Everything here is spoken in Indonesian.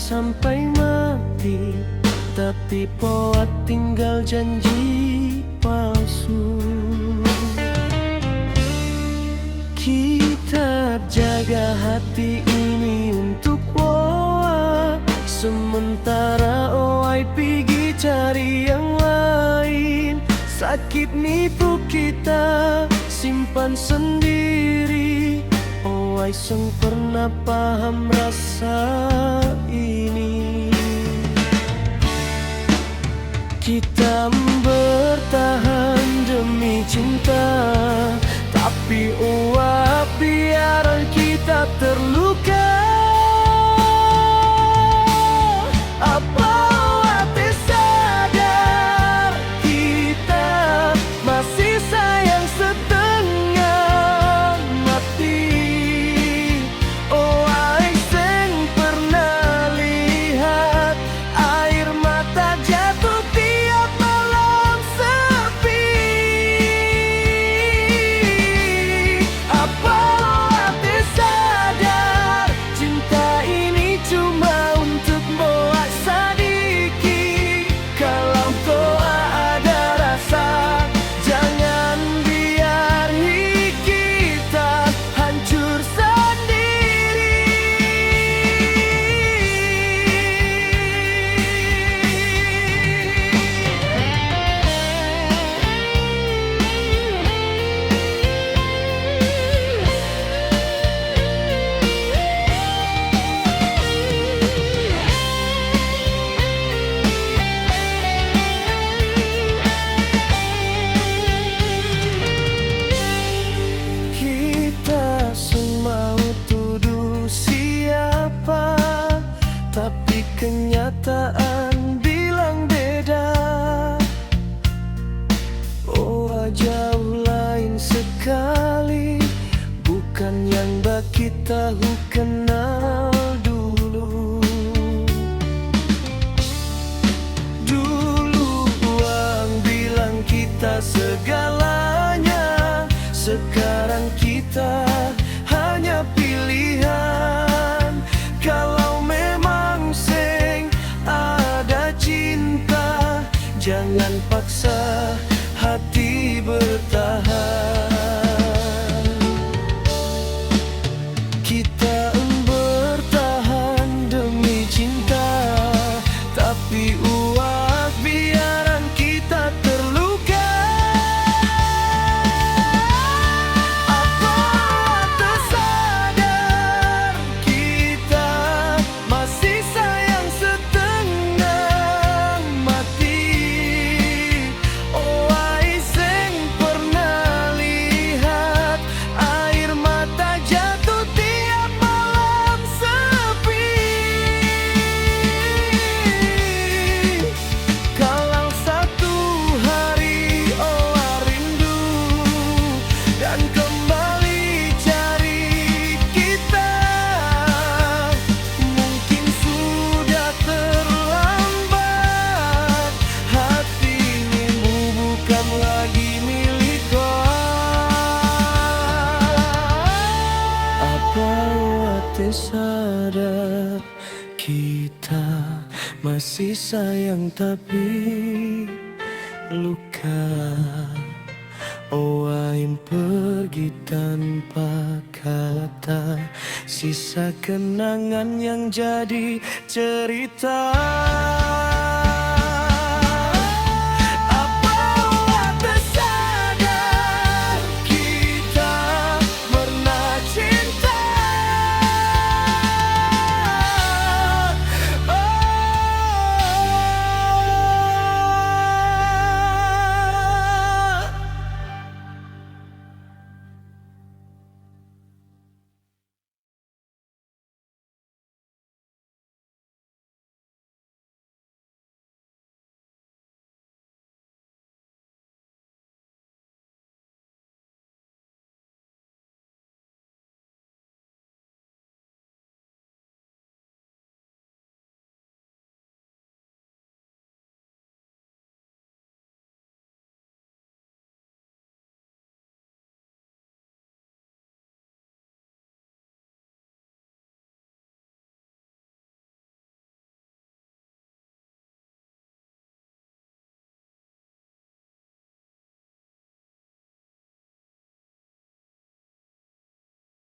sampai mati, tapi poat tinggal janji palsu. Kita jaga hati ini untuk Woa, sementara Owai pergi cari yang lain. Sakit nipu kita simpan sendiri, Owai seng pernah paham rasa ini. Kita bertahan demi cinta, tapi biaran kita terluka. Apa hati sadar kita masih sayang setengah mati? Oh, seng pernah lihat air mata jatuh tiap malam sepi. Apa hati sadar cinta ini cuma untuk Boa Sadiki? Kalau kau ada rasa, jangan biar kita hancur sendiri. Kita semua tuduh siapa, tapi kenyataan bilang beda. Oh, jauh lain sekali, bukan yang kita kenal dulu. Dulu uang bilang kita segalanya, sekarang kita hanya pilihan. Kalau memang seng ada cinta, jangan paksa hati bertahan. Kita bertahan demi cinta, tapi biaran kita terluka. Apa tersadar kita masih sayang setengah mati? Oh, seng pernah lihat air mata jatuh tiap malam sepi. Kalau satu hari rindu dan kembali cari kita, mungkin sudah terlambat. Hatimu bukan lagi milik kau. Apa hati sadar kita masih sayang tapi luka? Owain pergi tanpa kata, sisa kenangan yang jadi cerita.